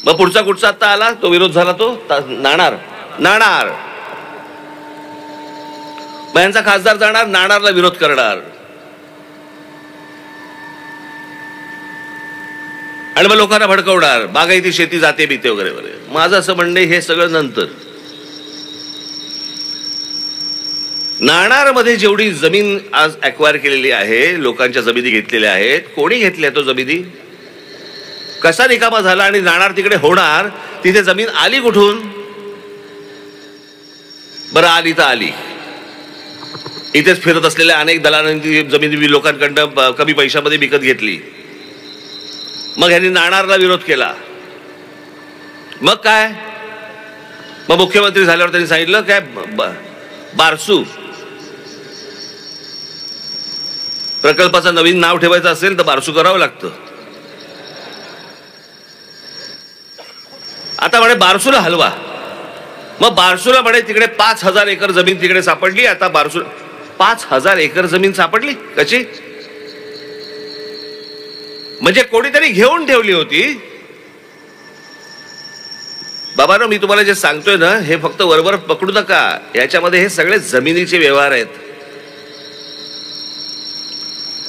मग पुढचा कुठचा आता आला तो विरोध झाला तो नाणार. मग यांचा खासदार जाणार नाणारला विरोध करणार आणि मग लोकांना भडकवणार, बागायती शेती जाते बिते वगैरे वगैरे. माझं असं म्हणणे हे सगळं नंतर. नाणारमध्ये जेवढी जमीन आज ॲक्वायर केलेली आहे, लोकांच्या जमिनी घेतलेल्या आहेत, कोणी घेतल्या तो जमिनी, कसा रिकामा झाला आणि नाणार तिकडे होणार, तिथे जमीन आली कुठून? बरं आली तर आली, इथेच फिरत असलेल्या अनेक दलालांनी जमिनी लोकांकडनं कमी पैशामध्ये विकत घेतली. मग ह्यांनी नाणारला विरोध केला. मग काय, मग मुख्यमंत्री झाल्यावर त्यांनी सांगितलं काय, बारसू प्रकल्पाचं नवीन नाव ठेवायचं असेल तर बारसू करावं लागतं. आता म्हणे बारसूला हलवा. मग बारसूला म्हणे तिकडे 5,000 एकर जमीन तिकडे सापडली. आता बारसू 5,000 एकर जमीन सापडली कशी? म्हणजे कोणीतरी घेऊन ठेवली होती. बाबांनो, मी तुम्हाला जे सांगतोय ना, हे फक्त वरवर पकडू नका. याच्यामध्ये हे सगळे जमिनीचे व्यवहार आहेत.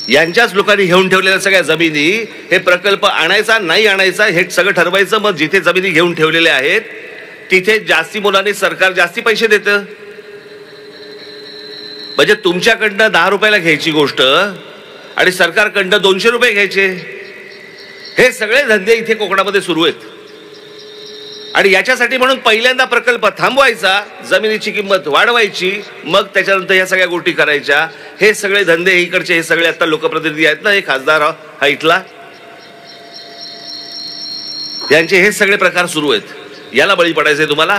यांच्याच लोकांनी घेऊन ठेवलेल्या सगळ्या जमिनी, हे प्रकल्प आणायचा नाही आणायचा हे सगळं ठरवायचं. मग जिथे जमिनी घेऊन ठेवलेल्या आहेत तिथे जास्ती मुलांनी सरकार जास्ती पैसे देतं. म्हणजे तुमच्याकडनं 10 रुपयाला घ्यायची गोष्ट आणि सरकारकडनं 200 रुपये घ्यायचे. हे सगळे धंदे इथे कोकणामध्ये सुरू आहेत. आणि याच्यासाठी म्हणून पहिल्यांदा प्रकल्प थांबवायचा, जमिनीची किंमत वाढवायची, मग त्याच्यानंतर ह्या सगळ्या गोष्टी करायच्या. हे सगळे धंदे इकडचे, हे सगळे आता लोकप्रतिनिधी आहेत ना, हे खासदार हा इथला, यांचे हे सगळे प्रकार सुरू आहेत. याला बळी पडायचंय तुम्हाला.